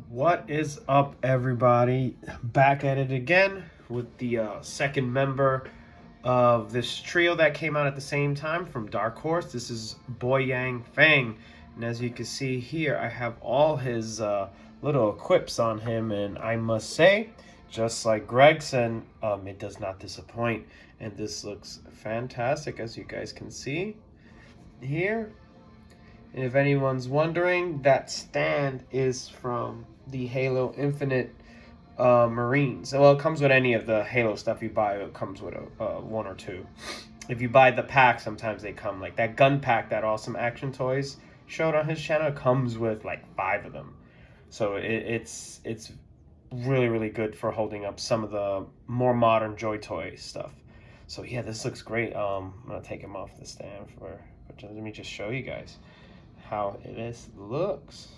What is up, everybody? Back at it again with the second member of this trio that came out at the same time from Dark Horse. This is Boyang Feng, and as you can see here, I have all his little equips on him, and I must say, just like Gregson, it does not disappoint, and this looks fantastic, as you guys can see here. And if anyone's wondering, that stand is from the Halo Infinite Marines. Well, it comes with any of the Halo stuff you buy. It comes with a one or two. If you buy the pack, sometimes they come like that gun pack that Awesome Action Toys showed on his channel. It comes with like 5 of them. So it's really, really good for holding up some of the more modern JoyToy stuff. So yeah, this looks great. I'm gonna take him off the stand for let me just show you guys how this looks.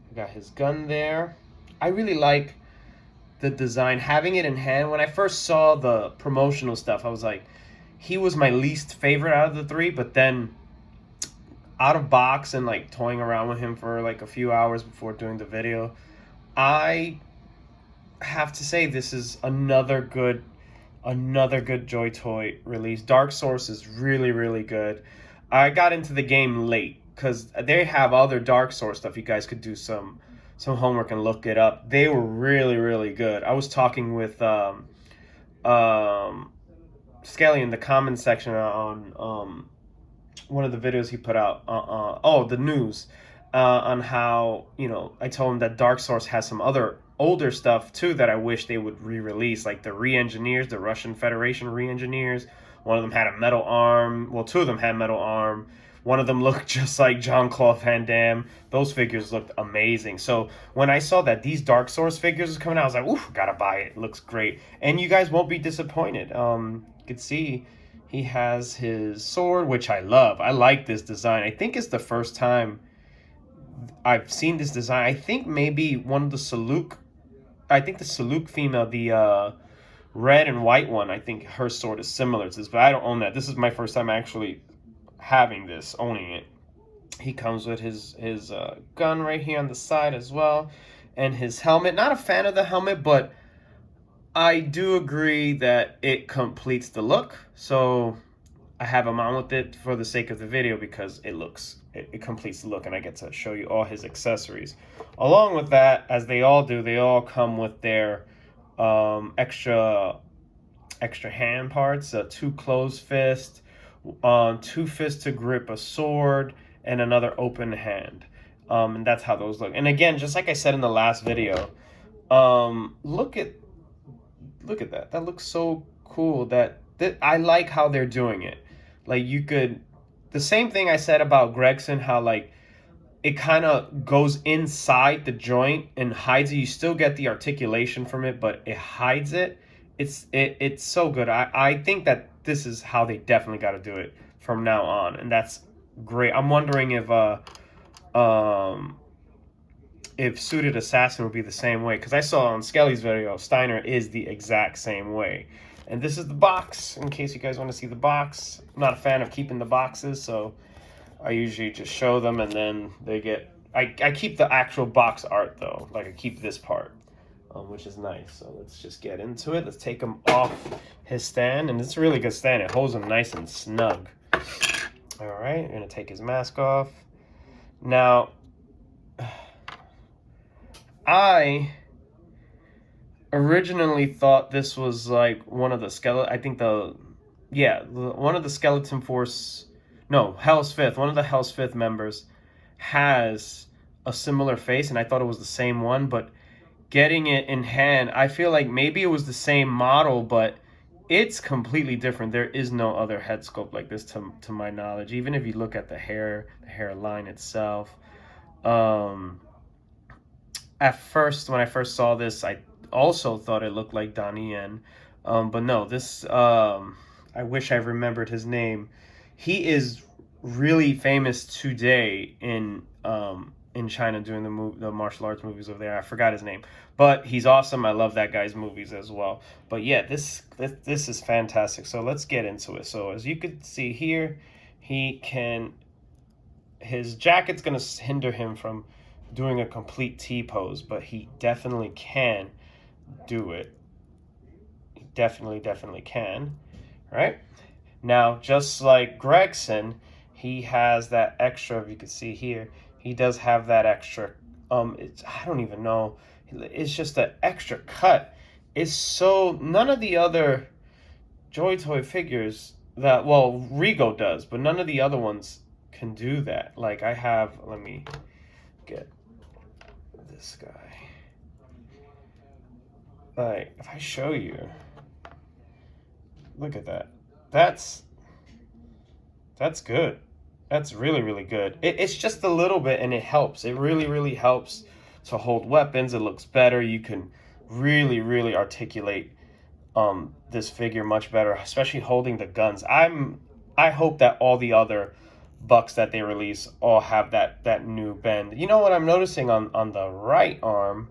We got his gun there. I really like the design, having it in hand. When I first saw the promotional stuff, I was like, he was my least favorite out of the 3, but then out of box and like toying around with him for like a few hours before doing the video, I have to say this is another good JoyToy release. Dark Source is really, really good. I got into the game late because they have other Dark Source stuff. You guys could do some homework and look it up. They were really, really good. I was talking with Skelly in the comment section on one of the videos he put out. The news on how, you know, I told him that Dark Source has some other older stuff too that I wish they would re-release, like the re-engineers, the Russian Federation re-engineers. One of them had a metal arm. Well, 2 of them had metal arm. One of them looked just like Jean-Claude Van Damme. Those figures looked amazing. So when I saw that these Dark Source figures was coming out, I was like, ooh, gotta buy it. It looks great. And you guys won't be disappointed. You can see he has his sword, which I love. I like this design. I think it's the first time I've seen this design. I think maybe one of the Saluk, I think the Saluk female, the red and white one, I think her sword is similar to this, but I don't own that. This is my first time actually having this, owning it. He comes with his gun right here on the side as well, and his helmet. Not a fan of the helmet, but I do agree that it completes the look. So I have him on with it for the sake of the video because it completes the look, and I get to show you all his accessories. Along with that, as they all do, they all come with their extra hand parts, 2 closed fists, 2 fists to grip a sword, and another open hand. And that's how those look. And again, just like I said in the last video, look at that. That looks so cool. That I like how they're doing it. Like, you could, the same thing I said about Gregson, how like it kind of goes inside the joint and hides it. You still get the articulation from it, but it hides it. It's so good. I think that this is how they definitely got to do it from now on, and that's great. I'm wondering if Suited Assassin would be the same way, because I saw on Skelly's video, Steiner is the exact same way. And this is the box, in case you guys want to see the box. I'm not a fan of keeping the boxes, so I usually just show them, and then they get... I keep the actual box art, though. Like, I keep this part, which is nice. So let's just get into it. Let's take him off his stand, and it's a really good stand. It holds him nice and snug. All right, we're going to take his mask off. Now, I originally thought this was like one of the skeleton. I think one of the Skeleton Force, no, Hell's Fifth. One of the Hell's Fifth members has a similar face, and I thought it was the same one. But getting it in hand, I feel like maybe it was the same model, but it's completely different. There is no other head sculpt like this to my knowledge. Even if you look at the hairline itself. Um, at first, when I first saw this, I also thought it looked like Donnie Yen. But no, this, I wish I remembered his name. He is really famous today in China doing the martial arts movies over there. I forgot his name, but he's awesome. I love that guy's movies as well. But yeah, this is fantastic. So let's get into it. So as you can see here, he can his jacket's going to hinder him from doing a complete T pose, but he definitely can do it. He definitely can. Right? Now, just like Gregson, he has that extra, if you can see here, he does have that extra, I don't even know, it's just an extra cut. It's so, none of the other JoyToy figures that, well, Rigo does, but none of the other ones can do that. Like I have, let me get this guy. Like, if I show you, look at that. That's good. That's really good. It's just a little bit, and it helps. It really helps to hold weapons. It looks better. You can really articulate this figure much better, especially holding the guns. I hope that all the other bucks that they release all have that new bend. You know what I'm noticing on the right arm,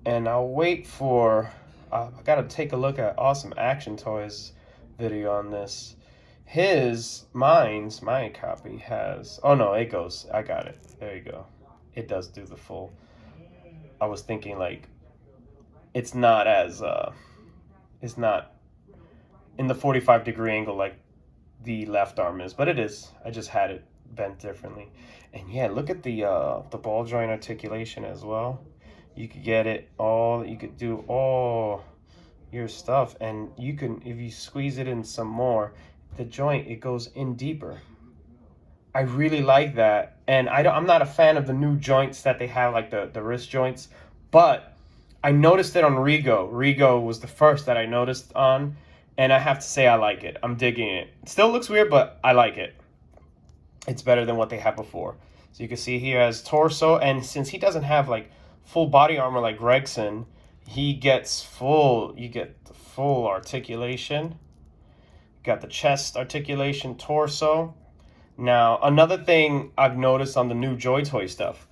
and I'll wait for I gotta take a look at Awesome Action Toys video on this. My copy has, oh no, it goes, I got it, there you go, it does do the full. I was thinking like it's not as it's not in the 45-degree angle like the left arm is, but it is. I just had it bent differently. And yeah, look at the ball joint articulation as well. You could get it all, you could do all your stuff, and you can, if you squeeze it in some more, the joint, it goes in deeper. I really like that. And I'm not a fan of the new joints that they have, like the wrist joints, but I noticed it on Rigo. Rigo was the first that I noticed on, and I have to say I like it. I'm digging it. It still looks weird, but I like it. It's better than what they had before. So you can see he has torso, and since he doesn't have like full body armor like Gregson, he gets full, you get the full articulation. You got the chest articulation, torso. Now, another thing I've noticed on the new JoyToy stuff,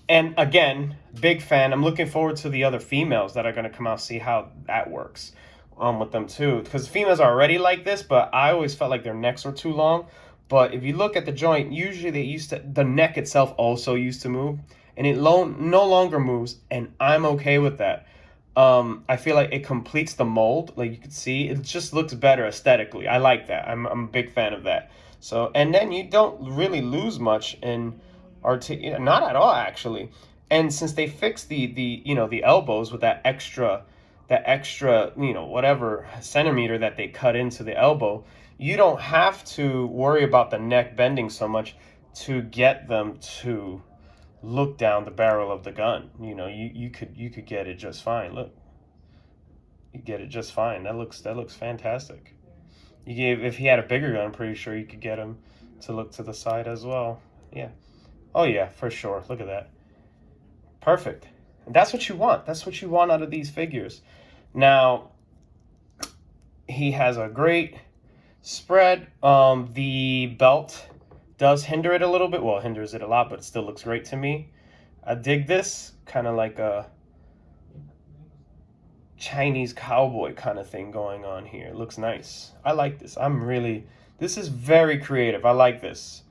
and again, big fan. I'm looking forward to the other females that are going to come out, see how that works with them too. Because females are already like this, but I always felt like their necks were too long. But if you look at the joint, usually the neck itself also used to move, and it no longer moves, and I'm okay with that. I feel like it completes the mold. Like you can see, it just looks better aesthetically. I like that. I'm a big fan of that. So, and then you don't really lose much in not at all actually. And since they fixed the elbows with that extra whatever centimeter that they cut into the elbow, you don't have to worry about the neck bending so much to get them to look down the barrel of the gun. You could get it just fine. Look, you get it just fine. That looks fantastic. If he had a bigger gun, I'm pretty sure you could get him to look to the side as well. Yeah. Oh yeah, for sure. Look at that. Perfect. And that's what you want. That's what you want out of these figures. Now, he has a great spread. The belt does hinder it a little bit. Well, it hinders it a lot, but it still looks great to me. I dig this, kind of like a Chinese cowboy kind of thing going on here. It looks nice. I like this. This is very creative. I like this.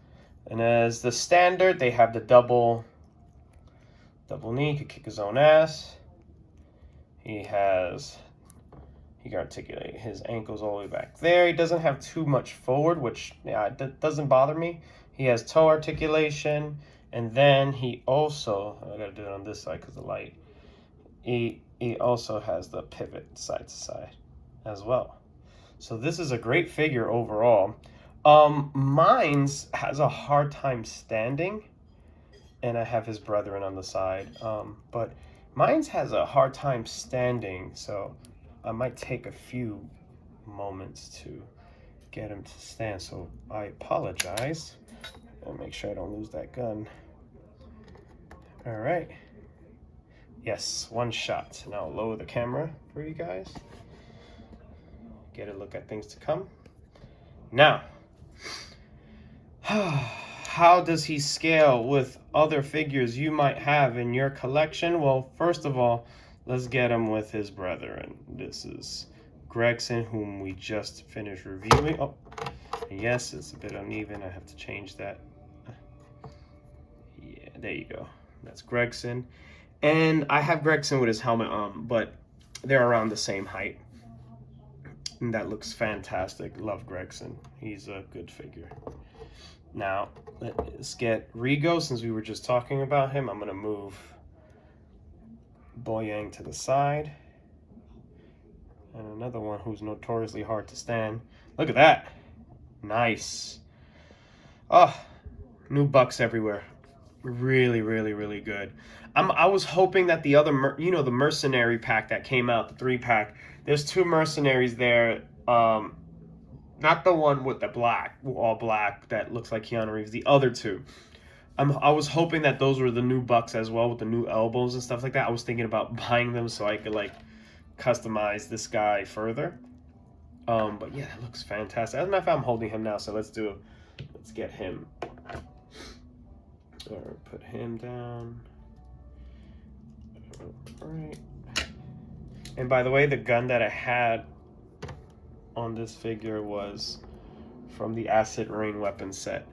And as the standard, they have the double knee. He could kick his own ass. He can articulate his ankles all the way back there. He doesn't have too much forward, which doesn't bother me. He has toe articulation, and then he also, I gotta do it on this side because of the light. it also has the pivot side to side as well. So this is a great figure overall. Mine's has a hard time standing, and I have his brethren on the side. But mine's has a hard time standing, so I might take a few moments to get him to stand. So I apologize. I'll make sure I don't lose that gun. All right. Yes, one shot. Now I'll lower the camera for you guys. Get a look at things to come. Now, how does he scale with other figures you might have in your collection? Well, first of all, let's get him with his brethren. This is Gregson, whom we just finished reviewing. Oh, yes, it's a bit uneven. I have to change that. Yeah, there you go. That's Gregson. And I have Gregson with his helmet on, but they're around the same height. And that looks fantastic. Love Gregson. He's a good figure. Now, let's get Rigo, since we were just talking about him. I'm going to move Boyang to the side. And another one who's notoriously hard to stand. Look at that. Nice. Oh, new bucks everywhere. Really, really, really good. I was hoping that the other, the mercenary pack that came out, the 3-pack, there's 2 mercenaries there. Not the one with the black, all black, that looks like Keanu Reeves. The other 2. I was hoping that those were the new bucks as well, with the new elbows and stuff like that. I was thinking about buying them so I could like customize this guy further. But yeah, it looks fantastic. As a matter of fact, I'm holding him now, so let's get him. Or put him down. All right. And by the way, the gun that I had on this figure was from the Acid Rain weapon set.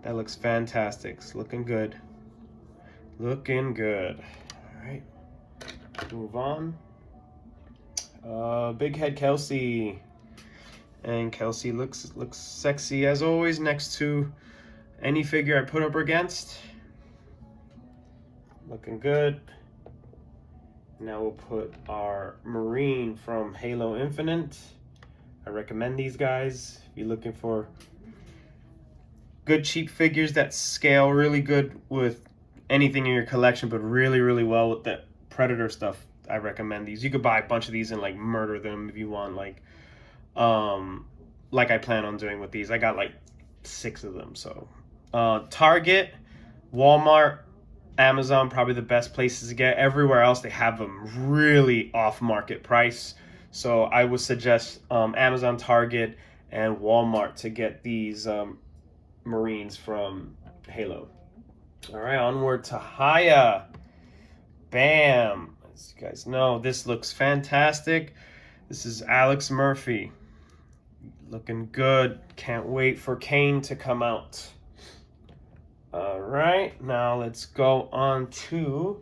That looks fantastic. It's looking good. Looking good. All right. Move on. Big Head Kelsey. And Kelsey looks sexy as always next to any figure I put up against. Looking good. Now we'll put our Marine from Halo Infinite. I recommend these guys if you're looking for good cheap figures that scale really good with anything in your collection, but really, really well with the Predator stuff. I recommend these. You could buy a bunch of these and like murder them if you want, like I plan on doing with these. I got like 6 of them. So Target, Walmart, Amazon, probably the best places to get. Everywhere else they have them really off market price. So I would suggest Amazon, Target, and Walmart to get these Marines from Halo. All right, onward to Haya. Bam. As you guys know, this looks fantastic. This is Alex Murphy. Looking good. Can't wait for Kane to come out. All right, now let's go on to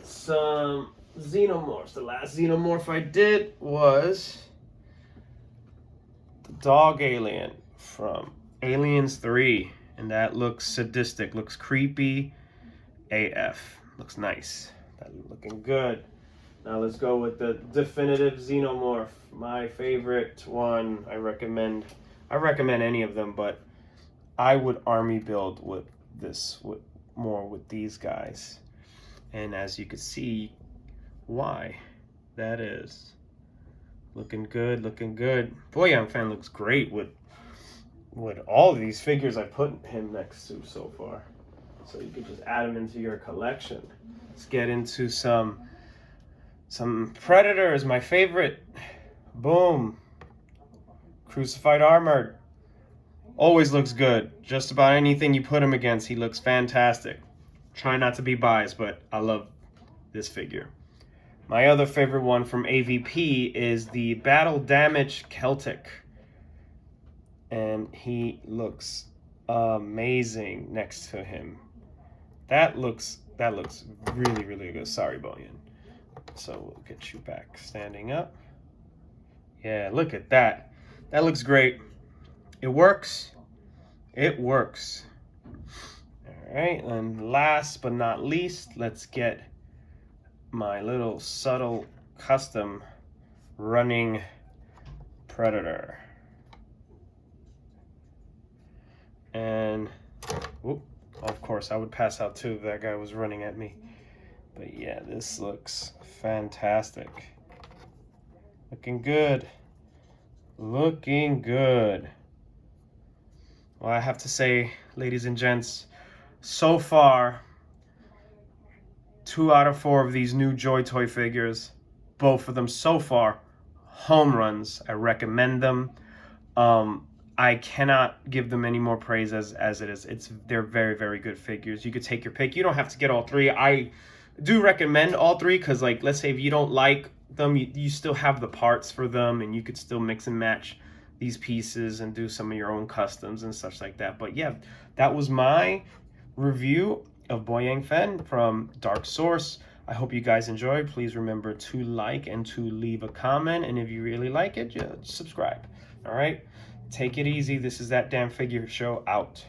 some Xenomorphs. The last Xenomorph I did was the dog alien from Aliens 3. And that looks sadistic, looks creepy AF. Looks nice. That looking good. Now let's go with the definitive Xenomorph. My favorite one. I recommend any of them, but I would army build with this more with these guys. And as you can see why that is. Looking good, looking good. Boyang Feng looks great with all of these figures I put him next to so far. So you could just add them into your collection. Let's get into some Predators, my favorite. Boom. Crucified Armored. Always looks good. Just about anything you put him against, he looks fantastic. Try not to be biased, but I love this figure. My other favorite one from AVP is the Battle Damage Celtic. And he looks amazing next to him. That looks really, really good. Sorry, Boyan. So we'll get you back standing up. Yeah, look at that. That looks great. It works. It works. All right, and last but not least, let's get my little subtle custom running Predator. And whoop, of course I would pass out too if that guy was running at me. But yeah, this looks fantastic. Looking good. Looking good. Well, I have to say, ladies and gents, so far, 2 out of 4 of these new JoyToy figures, both of them so far, home runs. I recommend them. I cannot give them any more praise as it is. They're very, very good figures. You could take your pick. You don't have to get all 3. I do recommend all 3 because, like, let's say if you don't like them, you still have the parts for them, and you could still mix and match these pieces and do some of your own customs and such like that. But yeah, that was my review of Boyang Feng from Dark Source. I hope you guys enjoyed. Please remember to like and to leave a comment, and if you really like it, just subscribe. All right, take it easy. This is That Damn Figure Show out.